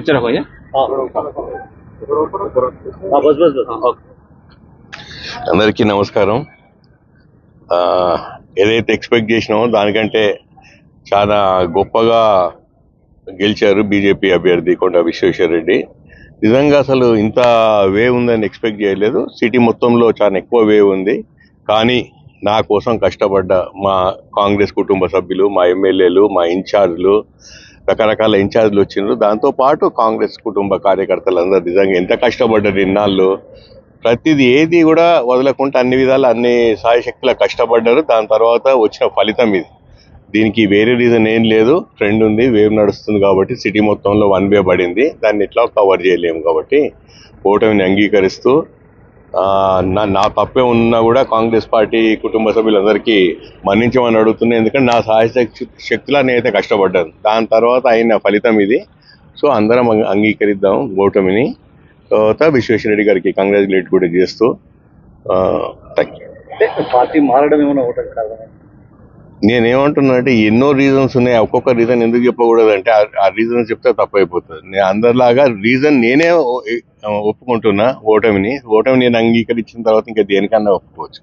चलो भैया बस बस बस అందరికీ నమస్కారం. ఏదైతే ఎక్స్పెక్ట్ చేసినామో దానికంటే చాలా గొప్పగా గెలిచారు బీజేపీ అభ్యర్థి కొండ విశ్వేశ్వర రెడ్డి. నిజంగా అసలు ఇంత వేవ్ ఉందని ఎక్స్పెక్ట్ చేయలేదు. సిటీ మొత్తంలో చాలా ఎక్కువ వేవ్ ఉంది. కానీ నా కోసం కష్టపడ్డ మా కాంగ్రెస్ కుటుంబ సభ్యులు, మా ఎమ్మెల్యేలు, మా ఇన్ఛార్జ్లు, రకరకాల ఇన్ఛార్జ్లు వచ్చినారు. దాంతోపాటు కాంగ్రెస్ కుటుంబ కార్యకర్తలు అందరూ నిజంగా ఎంత కష్టపడ్డారు ఇన్నాళ్ళు. ప్రతిదీ ఏది కూడా వదలకుండా అన్ని విధాలు అన్ని సాయశక్తుల కష్టపడ్డారు. దాని తర్వాత వచ్చిన ఫలితం ఇది. దీనికి వేరే రీజన్ ఏం లేదు. ట్రెండ్ ఉంది, వేవ్ నడుస్తుంది కాబట్టి సిటీ మొత్తంలో వన్ వే పడింది. దాన్ని ఎట్లా కవర్ చేయలేము కాబట్టి ఓటమిని అంగీకరిస్తూ నా తప్పే ఉన్నా కూడా కాంగ్రెస్ పార్టీ కుటుంబ సభ్యులందరికీ మన్నించమని అడుగుతున్నాయి. ఎందుకంటే నా సహాయ శక్తులా నేనైతే కష్టపడ్డాను. దాని తర్వాత అయిన ఫలితం ఇది. సో అందరం అంగీకరిద్దాం ఓటమిని. తర్వాత విశ్వేశ్వర రెడ్డి గారికి కంగ్రాచులేట్ కూడా చేస్తూ పార్టీ మారడం ఏమైనా ఓటమి కారణం? నేనేమంటున్నా అంటే ఎన్నో రీజన్స్ ఉన్నాయి. ఒక్కొక్క రీజన్ ఎందుకు చెప్పకూడదు అంటే ఆ రీజన్ చెప్తే తప్పైపోతుంది. నేను అందరిలాగా రీజన్ నేనే ఒప్పుకుంటున్నా ఓటమిని నేను అంగీకరించిన తర్వాత ఇంకా దేనికన్నా ఒప్పుకోవచ్చు.